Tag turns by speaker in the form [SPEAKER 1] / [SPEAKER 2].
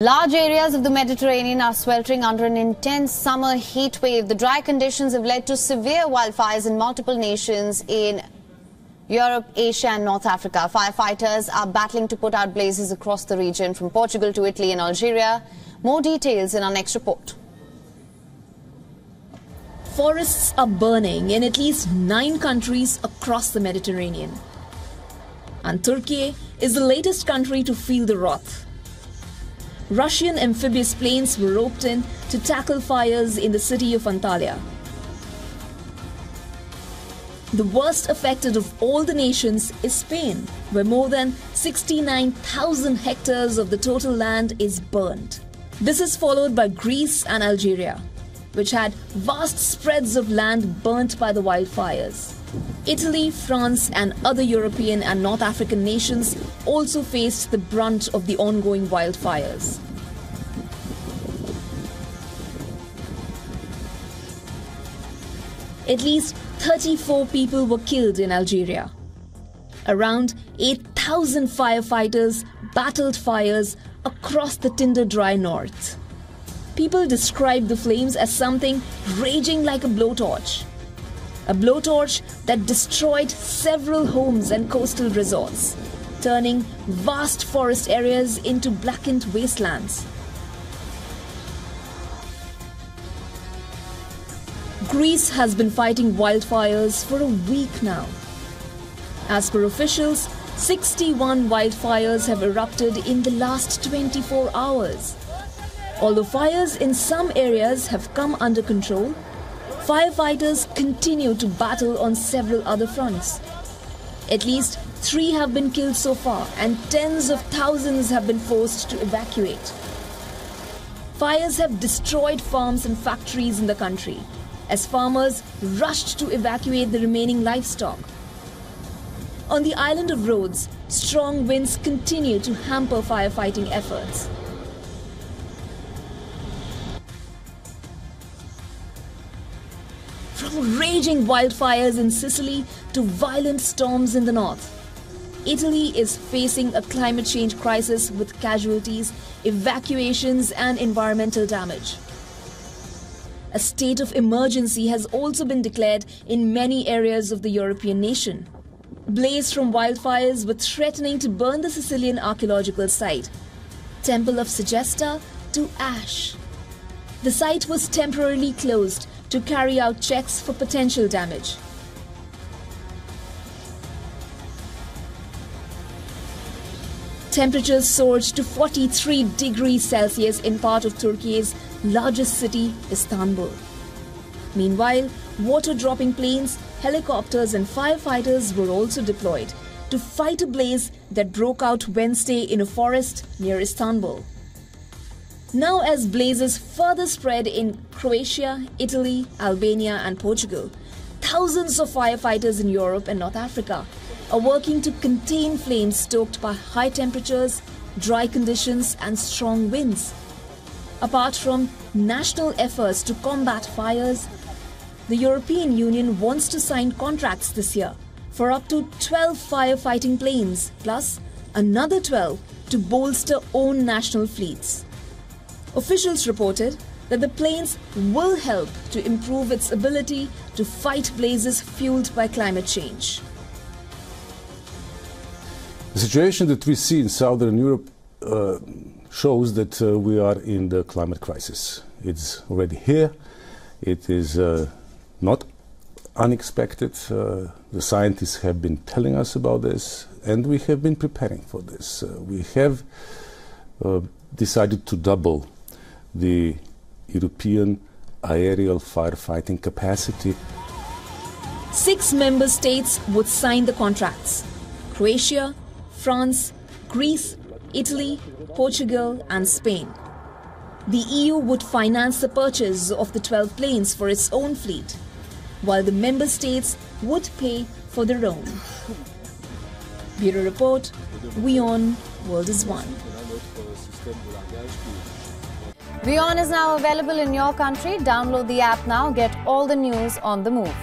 [SPEAKER 1] Large areas of the Mediterranean are sweltering under an intense summer heat wave. The dry conditions have led to severe wildfires in multiple nations in Europe, Asia and North Africa. Firefighters are battling to put out blazes across the region from Portugal to Italy and Algeria. More details in our next report.
[SPEAKER 2] Forests are burning in at least 9 countries across the Mediterranean. And Turkey is the latest country to feel the wrath. Russian amphibious planes were roped in to tackle fires in the city of Antalya. The worst affected of all the nations is Spain, where more than 69,000 hectares of the total land is burnt. This is followed by Greece and Algeria, which had vast spreads of land burnt by the wildfires. Italy, France and other European and North African nations also faced the brunt of the ongoing wildfires. At least 34 people were killed in Algeria. Around 8,000 firefighters battled fires across the tinder-dry north. People describe the flames as something raging like a blowtorch. A blowtorch that destroyed several homes and coastal resorts, turning vast forest areas into blackened wastelands. Greece has been fighting wildfires for a week now. As per officials, 61 wildfires have erupted in the last 24 hours. Although fires in some areas have come under control, firefighters continue to battle on several other fronts. At least 3 have been killed so far and tens of thousands have been forced to evacuate. Fires have destroyed farms and factories in the country as farmers rushed to evacuate the remaining livestock. On the island of Rhodes, strong winds continue to hamper firefighting efforts. From raging wildfires in Sicily to violent storms in the north, Italy is facing a climate change crisis with casualties, evacuations and environmental damage. A state of emergency has also been declared in many areas of the European nation. Blaze from wildfires were threatening to burn the Sicilian archaeological site, Temple of Segesta, to ash. The site was temporarily closed to carry out checks for potential damage. Temperatures soared to 43 degrees Celsius in part of Turkey's largest city, Istanbul. Meanwhile, water-dropping planes, helicopters and firefighters were also deployed to fight a blaze that broke out Wednesday in a forest near Istanbul. Now, as blazes further spread in Croatia, Italy, Albania and Portugal, thousands of firefighters in Europe and North Africa are working to contain flames stoked by high temperatures, dry conditions and strong winds. Apart from national efforts to combat fires, the European Union wants to sign contracts this year for up to 12 firefighting planes, plus another 12 to bolster own national fleets. Officials reported that the planes will help to improve its ability to fight blazes fueled by climate change.
[SPEAKER 3] The situation that we see in Southern Europe shows that we are in the climate crisis. It's already here. It is not unexpected. The scientists have been telling us about this and we have been preparing for this. We have decided to double the European aerial firefighting capacity.
[SPEAKER 2] 6 member states would sign the contracts: Croatia, France, Greece, Italy, Portugal and Spain. The EU would finance the purchase of the 12 planes for its own fleet, while the member states would pay for their own. Bureau Report, WION World is One.
[SPEAKER 1] WION is now available in your country. Download the app now. Get all the news on the move.